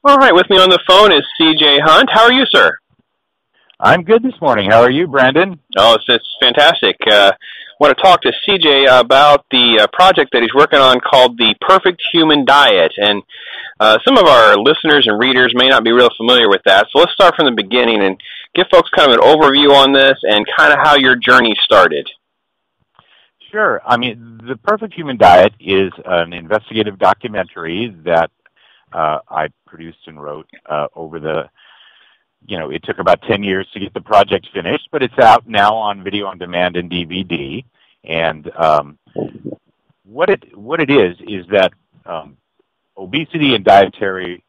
All right, with me on the phone is C.J. Hunt. How are you, sir? I'm good this morning. How are you, Brandon? Oh, it's fantastic. I want to talk to C.J. about the project that he's working on called the Perfect Human Diet. And some of our listeners and readers may not be real familiar with that. So let's start from the beginning and give folks kind of an overview on this and kind of how your journey started. Sure. I mean, the Perfect Human Diet is an investigative documentary that I produced and wrote it took about 10 years to get the project finished, but it's out now on video on demand and DVD. And what it is that obesity and dietary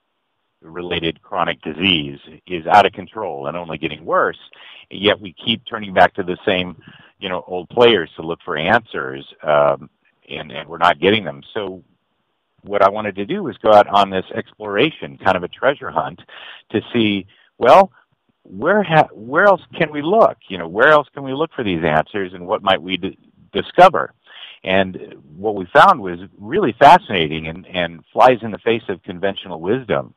related chronic disease is out of control and only getting worse, yet we keep turning back to the same, old players to look for answers, and we're not getting them. So what I wanted to do was go out on this exploration, kind of a treasure hunt, to see, well, where else can we look? Where else can we look for these answers, and what might we discover? And what we found was really fascinating and flies in the face of conventional wisdom.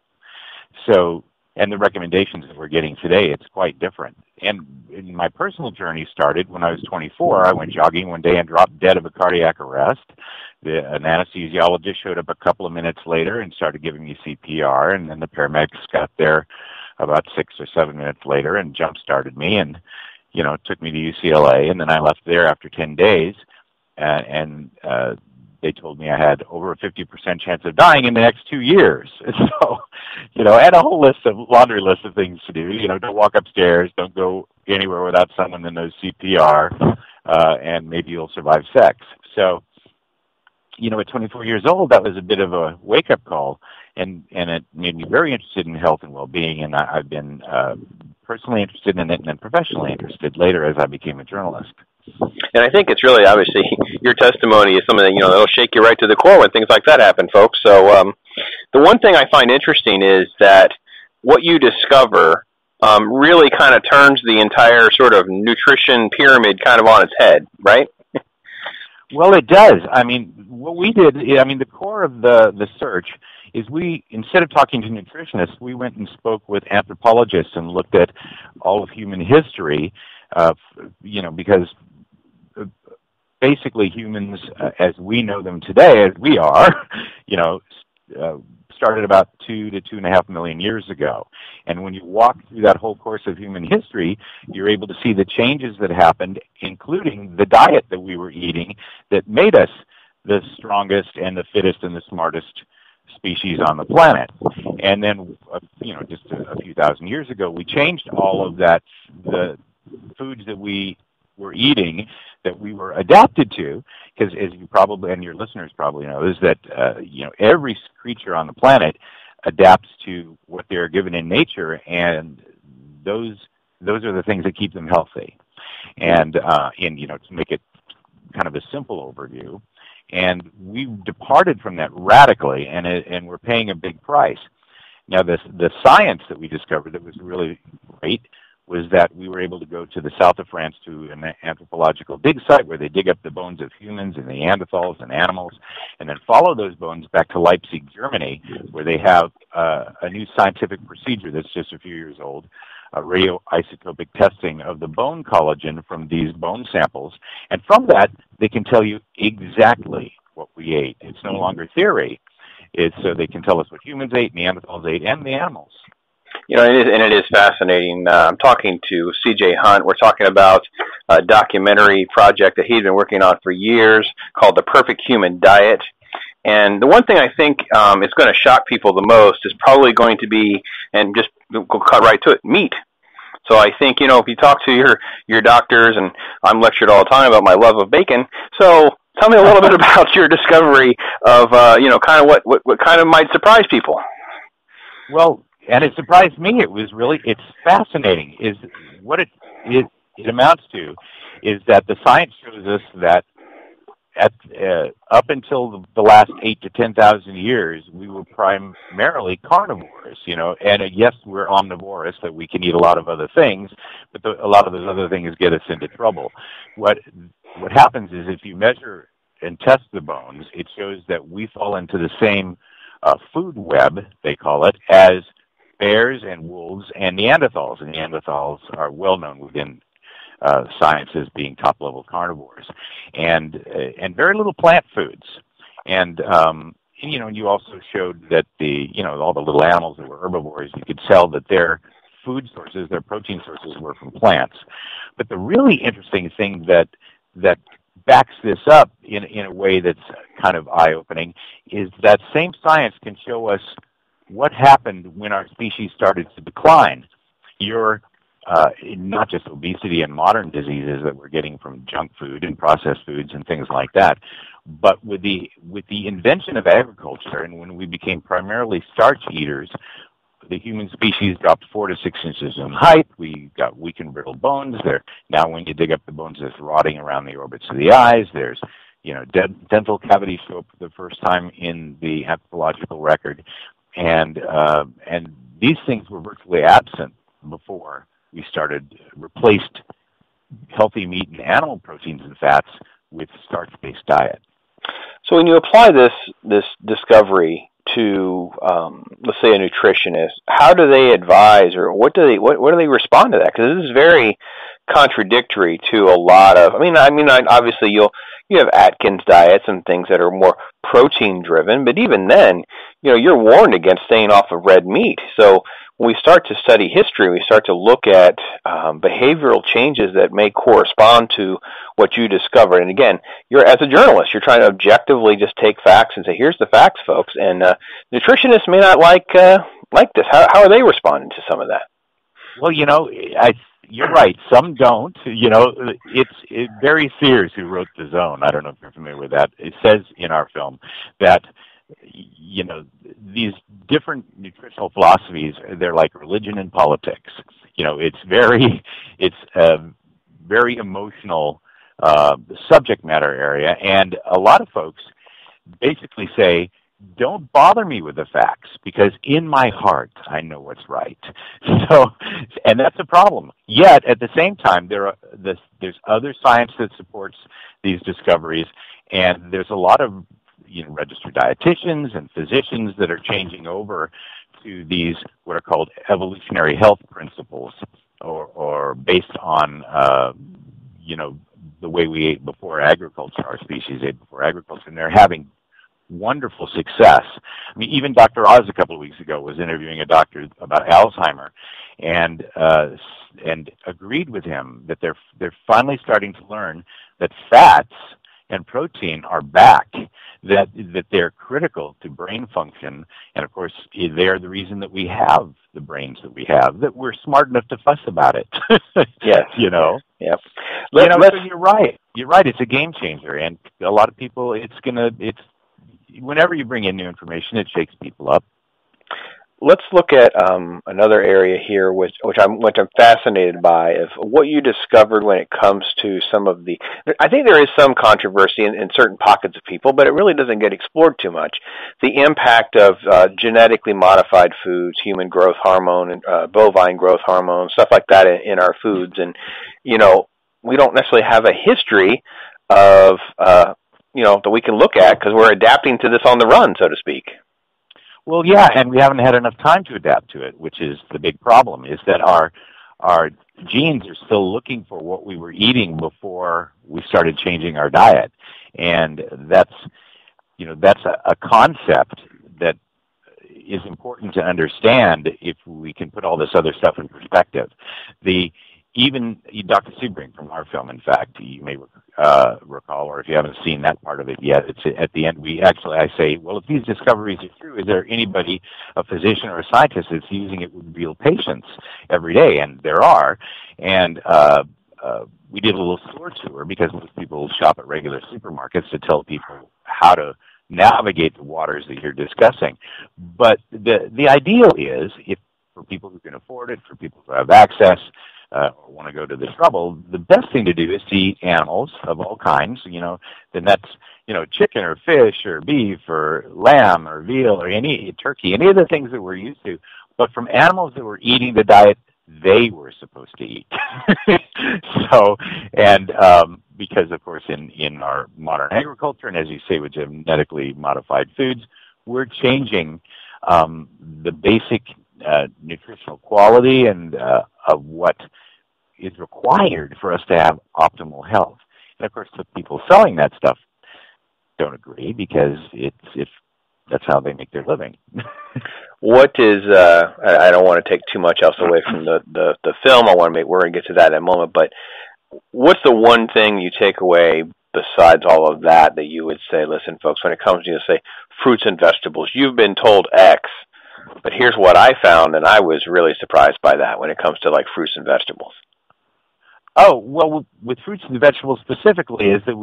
So, and the recommendations that we're getting today, it's quite different. And my personal journey started when I was 24. I went jogging one day and dropped dead of a cardiac arrest. An anesthesiologist showed up a couple of minutes later and started giving me CPR, and then the paramedics got there about 6 or 7 minutes later and jump-started me and, took me to UCLA. And then I left there after 10 days, and they told me I had over a 50% chance of dying in the next 2 years. So, and a whole laundry list of things to do. Don't walk upstairs, don't go anywhere without someone that knows CPR, and maybe you'll survive sex. So, at 24 years old, that was a bit of a wake-up call, and it made me very interested in health and well-being, and I've been personally interested in it and then professionally interested later as I became a journalist. And I think it's really, obviously, your testimony is something that, that'll shake you right to the core when things like that happen, folks. So the one thing I find interesting is that what you discover really kind of turns the entire sort of nutrition pyramid kind of on its head, right? Well, it does. I mean, what we did, the core of the search is instead of talking to nutritionists, we went and spoke with anthropologists and looked at all of human history, because basically humans, as we know them today, as we are, started about 2 to 2.5 million years ago. And when you walk through that whole course of human history, you're able to see the changes that happened, including the diet that we were eating that made us the strongest and the fittest and the smartest species on the planet. And then, just a few thousand years ago, we changed all of that, the foods that we were eating that we were adapted to, because as you probably, and your listeners probably know, is that, every creature on the planet adapts to what they're given in nature, and those are the things that keep them healthy. And, to make it kind of a simple overview, and we departed from that radically, and we're paying a big price. Now, the science that we discovered that was really great was that we were able to go to the south of France to an anthropological dig site where they dig up the bones of humans and Neanderthals and animals, and then follow those bones back to Leipzig, Germany, where they have a new scientific procedure that's just a few years old, radioisotopic testing of the bone collagen from these bone samples. And from that, they can tell you exactly what we ate. It's no longer theory. It's so they can tell us what humans ate, Neanderthals ate, and the animals. It is fascinating. I'm talking to C.J. Hunt. We're talking about a documentary project that he's been working on for years called The Perfect Human Diet. And the one thing I think is going to shock people the most is probably going to be, and just we'll cut right to it, meat. So I think, if you talk to your doctors, and I'm lectured all the time about my love of bacon, so tell me a little bit about your discovery of, kind of what kind of might surprise people. Well, and it surprised me. It's fascinating. Is what it amounts to is that the science shows us that up until the last 8 to 10,000 years, we were primarily carnivores, and yes, we're omnivorous, that we can eat a lot of other things, but a lot of those other things get us into trouble. What happens is if you measure and test the bones, it shows that we fall into the same food web, they call it, as bears and wolves and Neanderthals. And Neanderthals are well known within science as being top-level carnivores, and very little plant foods. And you also showed that all the little animals that were herbivores, you could tell that their food sources, their protein sources, were from plants. But the really interesting thing that backs this up in a way that's kind of eye-opening is that same science can show us what happened when our species started to decline. Not just obesity and modern diseases that we're getting from junk food and processed foods and things like that, but with the invention of agriculture, and when we became primarily starch eaters, the human species dropped 4 to 6 inches in height. We got weak and brittle bones. Now when you dig up the bones, there's rotting around the orbits of the eyes. There's dental cavities show up for the first time in the anthropological record, and these things were virtually absent before we replaced healthy meat and animal proteins and fats with starch-based diet. So when you apply this discovery to, let's say, a nutritionist, how do they advise, or what do they respond to that? Because this is very contradictory to a lot of. Obviously you have Atkins diets and things that are more protein driven, but even then, you're warned against staying off of red meat. So when we start to study history, we start to look at behavioral changes that may correspond to what you discovered. And again, as a journalist, you're trying to objectively just take facts and say, here's the facts, folks. And nutritionists may not like this. How are they responding to some of that? Well, you're right. Some don't. It's Barry Sears who wrote The Zone. I don't know if you're familiar with that. It says in our film that these different nutritional philosophies, they're like religion and politics. It's a very emotional subject matter area, and a lot of folks basically say, don't bother me with the facts, because in my heart I know what's right. So, and that's a problem. Yet at the same time, there's other science that supports these discoveries, and there's a lot of registered dietitians and physicians that are changing over to these what are called evolutionary health principles, or based on the way we ate before agriculture, our species ate before agriculture, and they're having wonderful success. Even Dr. Oz a couple of weeks ago was interviewing a doctor about Alzheimer, and agreed with him that they're finally starting to learn that fats and protein are back, that they're critical to brain function, and of course they're the reason that we have the brains that we have, that we're smart enough to fuss about it. Yes. Yep. So you're right. It's a game changer, and a lot of people, whenever you bring in new information, it shakes people up. Let's look at another area here, which I'm fascinated by, of what you discovered when it comes to some of the. I think there is some controversy in certain pockets of people, but it really doesn't get explored too much. The impact of genetically modified foods, human growth hormone, and bovine growth hormone, stuff like that in our foods, and we don't necessarily have a history of that we can look at, because we're adapting to this on the run, so to speak. Well, yeah, and we haven't had enough time to adapt to it, which is the big problem, is that our genes are still looking for what we were eating before we started changing our diet. And that's a concept that is important to understand if we can put all this other stuff in perspective. Even Dr. Sebring from our film, in fact, you may recall, or if you haven't seen that part of it yet, it's at the end. I say, well, if these discoveries are true, is there anybody, a physician or a scientist, that's using it with real patients every day? And there are. And we did a little store tour, because most people shop at regular supermarkets to tell people how to navigate the waters that you're discussing. But the ideal is, if for people who can afford it, for people who have access, or want to go to the trouble, the best thing to do is to eat animals of all kinds. Then that's chicken or fish or beef or lamb or veal or turkey, any of the things that we're used to, but from animals that were eating the diet they were supposed to eat. So, and because of course in our modern agriculture, and as you say with genetically modified foods, we're changing the basic nutritional quality and of what is required for us to have optimal health. And of course, the people selling that stuff don't agree because that's how they make their living. What is? I don't want to take too much else away from the film. We're going to get to that in a moment. But what's the one thing you take away besides all of that you would say, listen, folks, when it comes to, say, fruits and vegetables, you've been told X, but here's what I found, and I was really surprised by that when it comes to like fruits and vegetables. Oh, well, with fruits and vegetables specifically, is that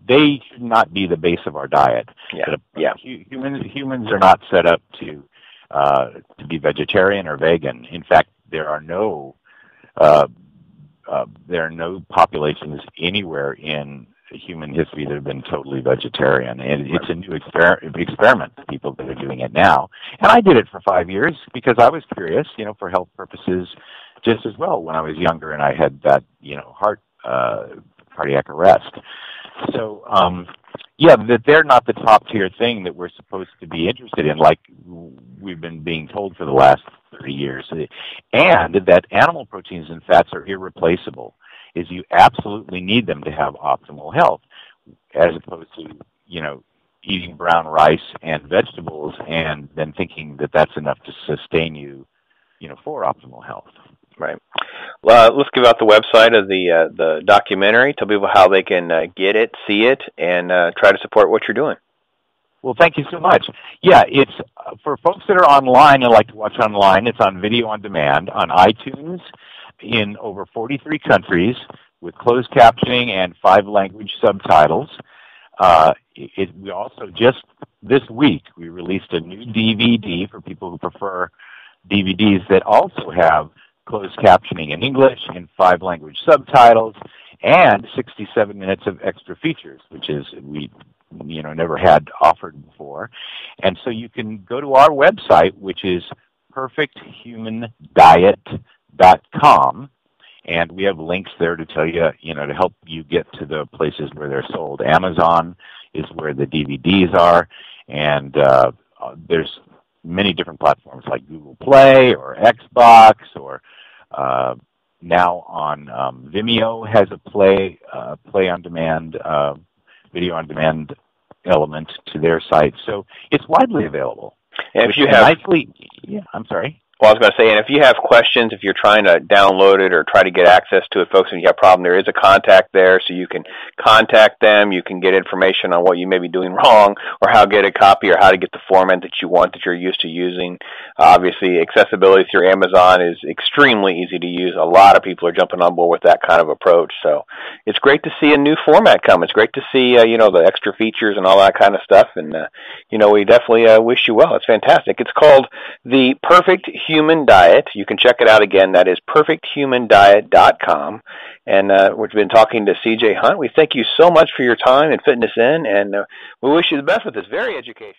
they should not be the base of our diet. Yeah. Humans are not set up to be vegetarian or vegan. In fact, there are no populations anywhere in human history that have been totally vegetarian, and it's a new experiment. People that are doing it now, and I did it for 5 years because I was curious, for health purposes, just as well when I was younger, and I had that, heart cardiac arrest. So, that they're not the top tier thing that we're supposed to be interested in, like we've been being told for the last 30 years, and that animal proteins and fats are irreplaceable. Is you absolutely need them to have optimal health, as opposed to, eating brown rice and vegetables and then thinking that that's enough to sustain you, for optimal health. Right. Well, let's give out the website of the documentary. Tell people how they can get it, see it, and try to support what you're doing. Well, thank you so much. Yeah, it's for folks that are online and like to watch online. It's on video on demand on iTunes in over 43 countries with closed captioning and 5 language subtitles. We also just this week we released a new DVD for people who prefer DVDs that also have closed captioning in English and 5 language subtitles and 67 minutes of extra features, which is we never had offered before. And so you can go to our website, which is perfecthumandiet.com, and we have links there to tell you, to help you get to the places where they're sold. Amazon is where the DVDs are, and there's many different platforms like Google Play or Xbox, or now on Vimeo has a play on demand, video on demand element to their site. So it's widely available. And if you have I'm sorry. Well, I was going to say, and if you have questions, if you're trying to download it or try to get access to it, folks, and you have a problem, there is a contact there, so you can contact them. You can get information on what you may be doing wrong, or how to get a copy, or how to get the format that you want, that you're used to using. Obviously, accessibility through Amazon is extremely easy to use. A lot of people are jumping on board with that kind of approach. So it's great to see a new format come. It's great to see, the extra features and all that kind of stuff. And, we definitely wish you well. It's fantastic. It's called The Perfect Human Diet. You can check it out again. That is perfecthumandiet.com. And we've been talking to C.J. Hunt. We thank you so much for your time and fitting us in, and we wish you the best with this. Very educational.